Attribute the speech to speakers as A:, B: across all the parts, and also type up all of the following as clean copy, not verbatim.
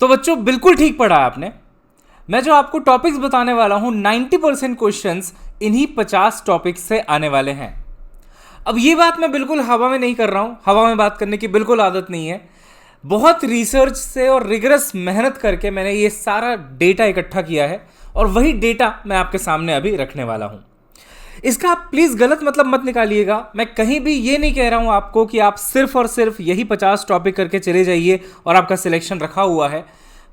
A: तो बच्चों बिल्कुल ठीक पढ़ा आपने। मैं जो आपको टॉपिक्स बताने वाला हूं 90% क्वेश्चंस इन्हीं 50 टॉपिक्स से आने वाले हैं। अब ये बात मैं बिल्कुल हवा में नहीं कर रहा हूं, हवा में बात करने की बिल्कुल आदत नहीं है। बहुत रिसर्च से और रिगरस मेहनत करके मैंने ये सारा डेटा इकट्ठा किया है और वही डेटा मैं आपके सामने अभी रखने वाला हूं। इसका आप प्लीज गलत मतलब मत निकालिएगा। मैं कहीं भी ये नहीं कह रहा हूं आपको कि आप सिर्फ और सिर्फ यही 50 टॉपिक करके चले जाइए और आपका सिलेक्शन रखा हुआ है।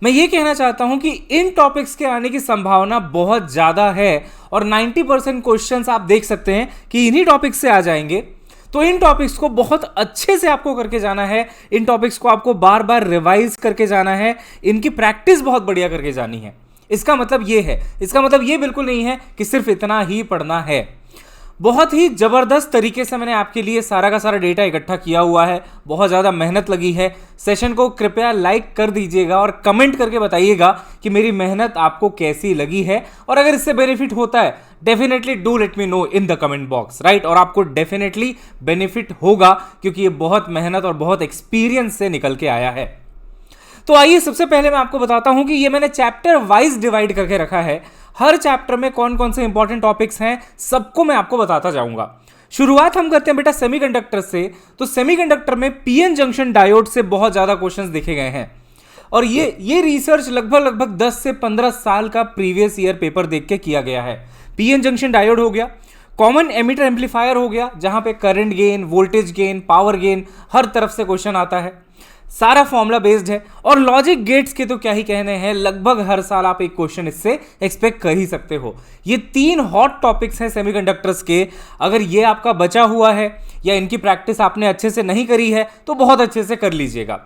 A: मैं ये कहना चाहता हूं कि इन टॉपिक्स के आने की संभावना बहुत ज़्यादा है और 90% क्वेश्चंस आप देख सकते हैं कि इन्हीं टॉपिक्स से आ जाएंगे। तो इन टॉपिक्स को बहुत अच्छे से आपको करके जाना है, इन टॉपिक्स को आपको बार बार रिवाइज करके जाना है, इनकी प्रैक्टिस बहुत बढ़िया करके जानी है। इसका मतलब ये है, इसका मतलब ये बिल्कुल नहीं है कि सिर्फ इतना ही पढ़ना है। बहुत ही ज़बरदस्त तरीके से मैंने आपके लिए सारा का सारा डेटा इकट्ठा किया हुआ है, बहुत ज़्यादा मेहनत लगी है। सेशन को कृपया लाइक कर दीजिएगा और कमेंट करके बताइएगा कि मेरी मेहनत आपको कैसी लगी है, और अगर इससे बेनिफिट होता है definitely do let me know in the comment box, right. और आपको डेफिनेटली बेनिफिट होगा क्योंकि ये बहुत मेहनत और बहुत एक्सपीरियंस से निकल के आया है। तो आइए सबसे पहले मैं आपको बताता हूं कि ये मैंने चैप्टर वाइज डिवाइड करके रखा है। हर चैप्टर में कौन कौन से इंपॉर्टेंट टॉपिक्स हैं सबको मैं आपको बताता जाऊंगा। शुरुआत हम करते हैं बेटा सेमीकंडक्टर से। तो सेमीकंडक्टर में पीएन जंक्शन डायोड से बहुत ज्यादा क्वेश्चंस देखे गए हैं और ये रिसर्च लगभग 10 से 15 साल का प्रीवियस ईयर पेपर देख के किया गया है। पीएन जंक्शन डायोड हो गया, कॉमन एमिटर एम्पलीफायर हो गया जहां पे current gain, voltage gain, power gain हर तरफ से क्वेश्चन आता है, सारा फॉर्मूला बेस्ड है। और लॉजिक गेट्स के तो क्या ही कहने हैं, लगभग हर साल आप एक क्वेश्चन इससे एक्सपेक्ट कर ही सकते हो। ये 3 हॉट टॉपिक्स हैं सेमीकंडक्टर्स के। अगर ये आपका बचा हुआ है या इनकी प्रैक्टिस आपने अच्छे से नहीं करी है तो बहुत अच्छे से कर लीजिएगा।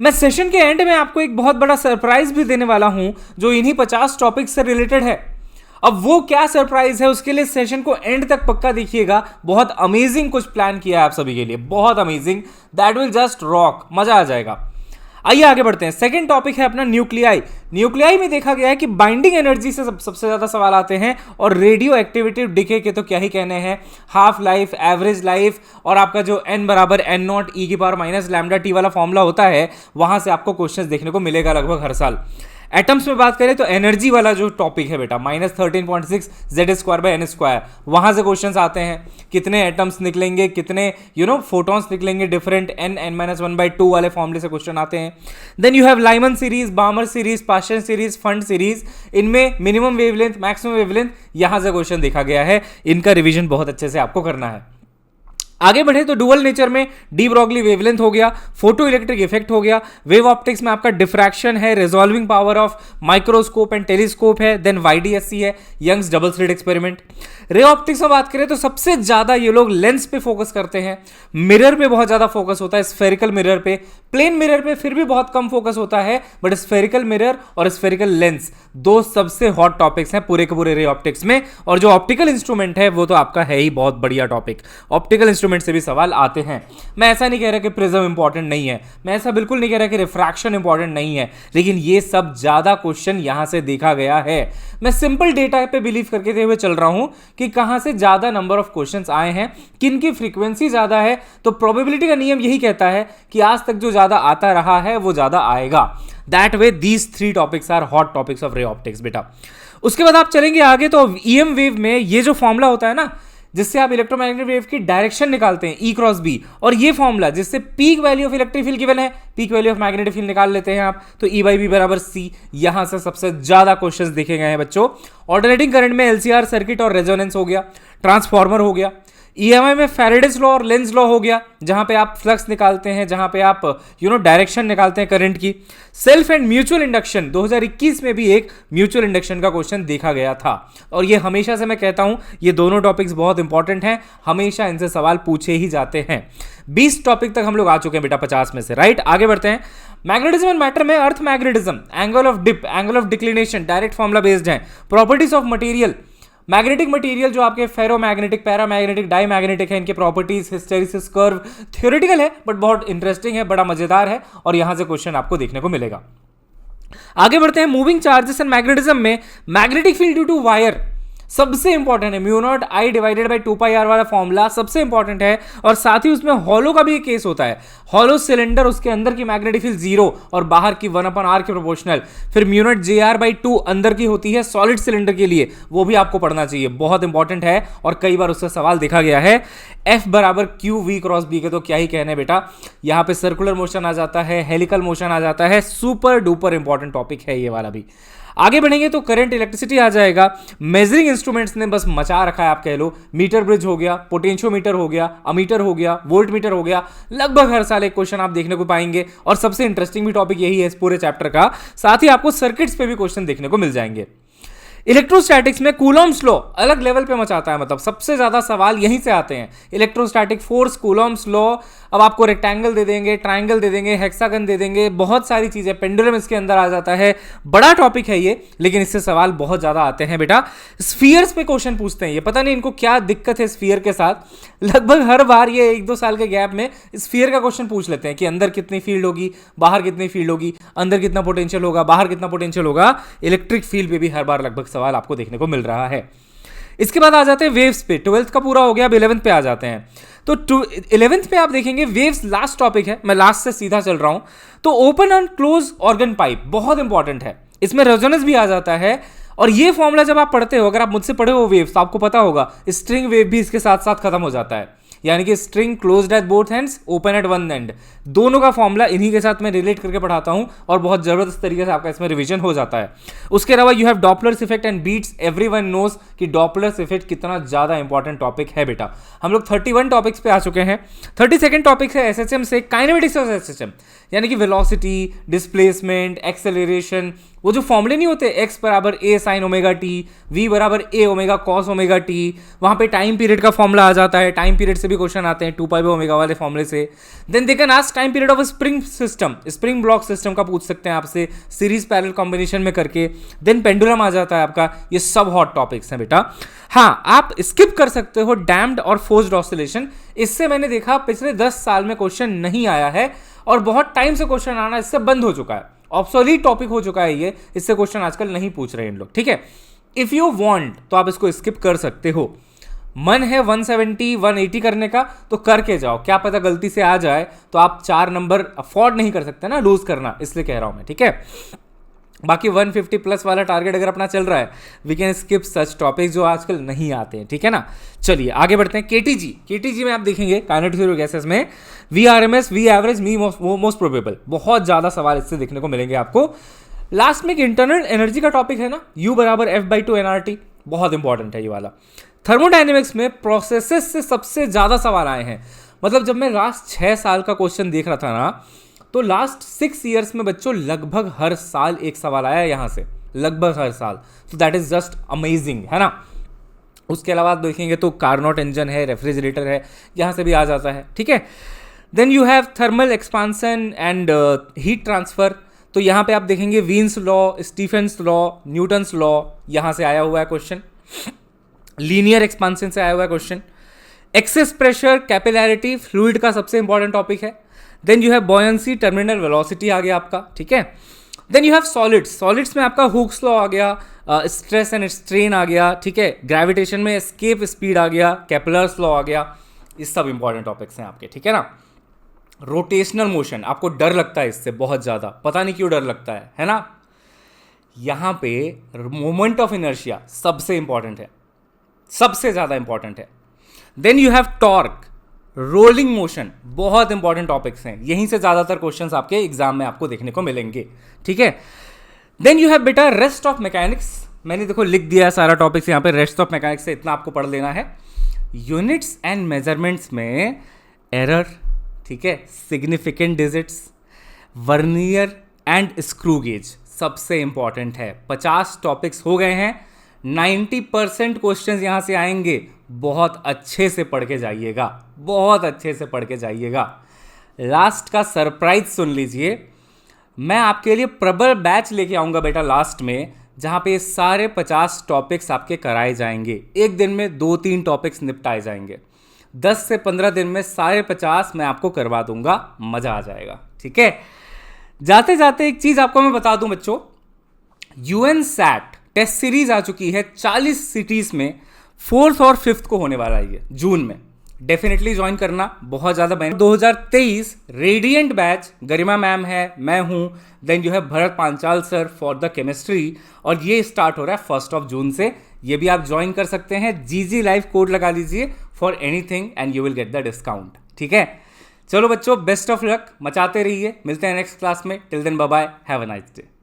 A: मैं सेशन के एंड में आपको एक बहुत बड़ा सरप्राइज भी देने वाला हूं जो इन्हीं 50 टॉपिक्स से रिलेटेड है। अब वो क्या सरप्राइज है उसके लिए सेशन को एंड तक पक्का देखिएगा। बहुत अमेजिंग कुछ प्लान किया है आप सभी के लिए, बहुत amazing, that will just rock, मजा आ जाएगा। आइए आगे बढ़ते हैं। सेकंड टॉपिक है अपना न्यूक्लियाई। न्यूक्लियाई में देखा गया है कि बाइंडिंग एनर्जी से सबसे ज्यादा सवाल आते हैं और रेडियो एक्टिविटी डिके के तो क्या ही कहने हैं। हाफ लाइफ, एवरेज लाइफ और आपका जो n बराबर n0 e की पावर माइनस लैम्डा टी वाला फॉर्मूला होता है वहां से आपको क्वेश्चन देखने को मिलेगा लगभग हर साल। एटम्स में बात करें तो एनर्जी वाला जो टॉपिक है बेटा -13.6 Z²/n², वहां से क्वेश्चंस आते हैं। कितने एटम्स निकलेंगे, कितने फोटॉन्स निकलेंगे, डिफरेंट n(n-1/2) वाले फॉर्मूले से क्वेश्चन आते हैं। Then you have Lyman series, Balmer series, Paschen series, Pfund series, इनमें मिनिमम वेवलेंथ, मैक्सिमम वेवलेंथ, यहां से क्वेश्चन देखा गया है। इनका रिविजन बहुत अच्छे से आपको करना है। आगे बढ़े तो डुअल नेचर में डी ब्रॉगली वेवलेंथ हो गया, फोटो इलेक्ट्रिक इफेक्ट हो गया, वेव ऑप्टिक्स में आपका डिफ्रैक्शन है, resolving power of microscope and telescope है, देन YDSC है, Young's double slit experiment. Ray optics में बात करें तो सबसे ज्यादा ये लोग लेंस पे फोकस करते हैं, मिरर पे बहुत ज्यादा फोकस होता है, स्फेरिकल मिरर पे। प्लेन मिरर पे फिर भी बहुत कम फोकस होता है, बट स्फेरिकल मिरर और स्फेरिकल लेंस दो सबसे हॉट टॉपिक्स हैं पूरे के पूरे रे ऑप्टिक्स में। और जो ऑप्टिकल इंस्ट्रूमेंट है वो तो आपका है ही बहुत बढ़िया टॉपिक। ऑप्टिकल इंस्ट्रूमेंट से भी सवाल आते हैं। मैं ऐसा नहीं कह रहा कि प्रिज्म इंपॉर्टेंट नहीं है, मैं ऐसा बिल्कुल नहीं कह रहा कि रिफ्रैक्शन इंपॉर्टेंट नहीं है, लेकिन ये सब ज्यादा क्वेश्चन यहां से देखा गया है। मैं सिंपल डेटा पे बिलीव करके हुए चल रहा हूं कि कहां से ज्यादा नंबर ऑफ क्वेश्चंस आए हैं, किन की फ्रीक्वेंसी ज्यादा है। तो प्रोबेबिलिटी का नियम यही कहता है कि आज तक जो ज्यादा आता रहा है वो ज्यादा आएगा। That way these 3 topics are hot topics of ray optics बेटा। उसके बाद आप चलेंगे आगे तो EM वेव में ये जो फॉर्मूला होता है ना जिससे आप इलेक्ट्रोमैग्नेटिक वेव की डायरेक्शन निकालते हैं, E×B, और ये फॉर्मूला जिससे peak value of electric field given है, peak value of magnetic field निकाल लेते हैं आप, तो E/B बराबर C। यहां से सबसे ज्यादा क्वेश्चंस देखे गए हैं बच्चों। ऑल्टरनेटिंग करंट में LCR सर्किट और रेजोनेंस हो गया, ट्रांसफार्मर हो गया। EMI में फैराडेज लॉ और लेंज लॉ हो गया जहां पे आप फ्लक्स निकालते हैं, जहां पे आप डायरेक्शन निकालते हैं करंट की। सेल्फ एंड म्यूचुअल इंडक्शन 2021 में भी एक म्यूचुअल इंडक्शन का क्वेश्चन देखा गया था। और ये हमेशा से मैं कहता हूं ये दोनों टॉपिक्स बहुत इंपॉर्टेंट हैं, हमेशा इनसे सवाल पूछे ही जाते हैं। 20 टॉपिक तक हम लोग आ चुके हैं बेटा 50 में से, राइट। आगे बढ़ते हैं। मैग्नेटिज्म एंड मैटर में earth magnetism, angle of dip, angle of declination direct formula based है। Properties of material, magnetic material जो आपके फेरोमैग्नेटिक, पैरामैग्नेटिक, डाईमैग्नेटिक है, इनके प्रॉपर्टीज, हिस्टेरिसिस कर्व, थ्योरेटिकल है बट बहुत इंटरेस्टिंग है, बड़ा मजेदार है और यहां से क्वेश्चन आपको देखने को मिलेगा। आगे बढ़ते हैं। मूविंग चार्जेस एंड मैग्नेटिज्म में magnetic field due to wire, सबसे इंपॉर्टेंट है। Mu naught I divided by 2πr वाला फॉर्मूला सबसे इंपॉर्टेंट है, और साथ ही उसमें हॉलो का भी एक केस होता है। हॉलो सिलेंडर, उसके अंदर की मैग्नेटिक फील्ड 0 और बाहर की 1/r के प्रोपोर्शनल। फिर म्यू नॉट JR/2 अंदर की होती है सॉलिड सिलेंडर के लिए, वो भी आपको पढ़ना चाहिए, बहुत इंपॉर्टेंट है और कई बार उससे सवाल देखा गया है। F बराबर Q V क्रॉस B के तो क्या ही कहने बेटा, यहां पे सर्कुलर मोशन आ जाता है, हेलिकल मोशन आ जाता है, सुपर डुपर इंपॉर्टेंट टॉपिक है ये वाला भी। आगे बढ़ेंगे तो करंट इलेक्ट्रिसिटी आ जाएगा। मेजरिंग इंस्ट्रूमेंट्स ने बस मचा रखा है, आप कह लो। मीटर ब्रिज हो गया, पोटेंशियोमीटर हो गया, अमीटर हो गया, वोल्ट मीटर हो गया, लगभग हर साल एक क्वेश्चन आप देखने को पाएंगे, और सबसे इंटरेस्टिंग भी टॉपिक यही है इस पूरे चैप्टर का। साथ ही आपको सर्किट्स पे भी क्वेश्चन देखने को मिल जाएंगे। इलेक्ट्रोस्टैटिक्स में कूलॉम्स लॉ अलग लेवल पे मचाता है, मतलब सबसे ज्यादा सवाल यहीं से आते हैं। इलेक्ट्रोस्टैटिक फोर्स, कूलॉम्स लॉ, अब आपको रेक्टेंगल दे देंगे, ट्रायंगल दे देंगे, हेक्सागन दे देंगे, बहुत सारी चीजें, पेंडुलम इसके अंदर आ जाता है। बड़ा टॉपिक है ये, लेकिन इससे सवाल बहुत ज्यादा आते हैं बेटा। स्फीयर्स पे क्वेश्चन पूछते हैं, ये पता नहीं इनको क्या दिक्कत है स्फीयर के साथ, लगभग हर बार ये 1-2 साल के गैप में स्फीयर का क्वेश्चन पूछ लेते हैं कि अंदर कितनी फील्ड होगी, बाहर कितनी फील्ड होगी, अंदर कितना पोटेंशियल होगा, बाहर कितना पोटेंशियल होगा। इलेक्ट्रिक फील्ड पे भी हर बार लगभग सवाल आपको देखने को मिल रहा है। इसके बाद आ जाते हैं वेव्स पे। 12th का पूरा हो गया, अब 11th पे आ जाते हैं। तो 11th पे आप देखेंगे वेव्स लास्ट टॉपिक है, मैं लास्ट से सीधा चल रहा हूं। तो open and close organ pipe बहुत इंपॉर्टेंट है, इसमें रेजोनेंस भी आ जाता है। और ये फॉर्मूला जब आप पढ़ते हो, अगर आप मुझसे पढ़े हो वेव्स, तो आपको पता होगा स्ट्रिंग वेव भी इसके साथ साथ खत्म हो जाता है, यानी कि string closed at both ends, open at one and, दोनों का फॉर्मूला इन्हीं के साथ मैं रिलेट करके पढ़ाता हूं, और बहुत जबरदस्त तरीके से आपका इसमें रिवीजन हो जाता है। उसके अलावा you have Doppler's effect and beats. Everyone knows कि डॉपलर्स इफेक्ट कितना ज्यादा इंपॉर्टेंट टॉपिक है बेटा। हम लोग 31 टॉपिक्स पे आ चुके हैं। 32nd टॉपिक है एसएचएम से, काइनेमेटिक्स ऑफ एसएचएम, यानी कि वेलोसिटी, डिस्प्लेसमेंट, एक्सेलरेशन, वो जो फॉर्मूले नहीं होते, x बराबर a sin omega T, v बराबर a omega cos omega T, वहां पे टाइम पीरियड का फॉर्मूला आ जाता है। टाइम पीरियड से भी क्वेश्चन आते हैं 2π ओमेगा वाले फॉर्मूले से। Then they can ask time period of spring system, spring block system का पूछ सकते हैं आपसे सीरीज पैरेलल कॉम्बिनेशन में करके। देन पेंडुलम आ जाता है आपका। ये सब हॉट टॉपिक्स हैं बेटा। हाँ, आप स्किप कर सकते हो डैम्ड और फोर्स्ड ऑसिलेशन, इससे मैंने देखा पिछले 10 साल में क्वेश्चन नहीं आया है, और बहुत टाइम से क्वेश्चन आना इससे बंद हो चुका है, ऑब्सोलीट टॉपिक हो चुका है ये, इससे क्वेश्चन आजकल नहीं पूछ रहे हैं इन लोग, ठीक है। इफ यू वांट तो आप इसको स्किप कर सकते हो। मन है 170 180 करने का तो करके जाओ, क्या पता गलती से आ जाए तो आप 4 नंबर अफोर्ड नहीं कर सकते ना लूज करना, इसलिए कह रहा हूं मैं, ठीक है। बाकी 150 प्लस वाला टारगेट अगर अपना चल रहा है, we can skip such topic जो आजकल नहीं आते हैं, ठीक है ना। चलिए आगे बढ़ते हैं। केटीजी में आप देखेंगे काइनेटिक थ्योरी ऑफ गैसेस में VRMS, V एवरेज, मी मोस्ट प्रोबेबल, बहुत ज्यादा सवाल इससे देखने को मिलेंगे आपको। लास्ट में एक इंटरनल एनर्जी का टॉपिक है ना, U बराबर F/2 nRT, बहुत इंपॉर्टेंट है ये वाला। थर्मोडाइनमिक्स में प्रोसेसेस से सबसे ज्यादा सवाल आए हैं, मतलब जब मैं लास्ट 6 साल का क्वेश्चन देख रहा था ना, तो लास्ट 6 ईयर्स में बच्चों लगभग हर साल एक सवाल आया यहां से, लगभग हर साल। तो दैट इज जस्ट अमेजिंग, है ना। उसके अलावा आप देखेंगे तो कार्नोट इंजन है, रेफ्रिजरेटर है, यहां से भी आ जाता है, ठीक है। Then you have thermal expansion and heat transfer, तो यहां पे आप देखेंगे Wien's law, Stefan's law, Newton's law, यहां से आया हुआ है क्वेश्चन। लीनियर एक्सपांसन से आया हुआ है question. Excess pressure, capillarity, fluid का सबसे इंपॉर्टेंट टॉपिक है। Then you have buoyancy, terminal velocity आ गया आपका, ठीक है। देन यू हैव सॉलिड्स में आपका हुक्स लॉ आ गया, स्ट्रेस एंड स्ट्रेन आ गया, ठीक है। ग्रेविटेशन में एस्केप स्पीड आ गया, केपलर्स लॉ आ गया, ये सब इंपॉर्टेंट टॉपिक्स हैं आपके, ठीक है ना। रोटेशनल मोशन, आपको डर लगता है इससे बहुत ज़्यादा, पता नहीं क्यों डर लगता है ना। यहाँ पे मोमेंट ऑफ इनर्शिया सबसे इंपॉर्टेंट है, सबसे ज़्यादा इंपॉर्टेंट है। Then you have torque, rolling motion, बहुत इंपॉर्टेंट टॉपिक्स हैं, यहीं से ज़्यादातर क्वेश्चंस आपके एग्जाम में आपको देखने को मिलेंगे, ठीक है। देन यू हैव बेटा रेस्ट ऑफ मैकेनिक्स, मैंने देखो लिख दिया है सारा टॉपिक्स यहाँ पे, रेस्ट ऑफ मैकेनिक्स से इतना आपको पढ़ लेना है। यूनिट्स एंड मेजरमेंट्स में एरर, ठीक है, significant digits, vernier and screw gauge सबसे इंपॉर्टेंट है। 50 टॉपिक्स हो गए हैं, 90% क्वेश्चंस यहां से आएंगे, बहुत अच्छे से पढ़ के जाइएगा, बहुत अच्छे से पढ़ के जाइएगा। लास्ट का सरप्राइज सुन लीजिए, मैं आपके लिए प्रबल बैच लेके आऊंगा बेटा लास्ट में, जहां पे सारे 50 टॉपिक्स आपके कराए जाएंगे। एक दिन में 2-3 टॉपिक्स निपटाए जाएंगे, 10 से 15 दिन में सारे 50 मैं आपको करवा दूंगा, मजा आ जाएगा, ठीक है। जाते जाते एक चीज आपको मैं बता दूं बच्चों, UN SAT टेस्ट सीरीज आ चुकी है 40 सिटीज़ में, 4th और 5th को होने वाला है ये जून में। डेफिनेटली ज्वाइन करना, बहुत ज़्यादा बेनिफिट। 2023 रेडिएंट बैच, गरिमा मैम है, मैं हूँ, देन जो है Bharat Panchal sir for the chemistry, और ये स्टार्ट हो रहा है 1 जून से। ये भी आप ज्वाइन कर सकते हैं। GG लाइव कोड लगा लीजिए for anything and you will get the discount. ठीक है, चलो बच्चों, बेस्ट ऑफ लक, मचाते रहिए। मिलते हैं नेक्स्ट क्लास में। Till then bye bye, have a nice day.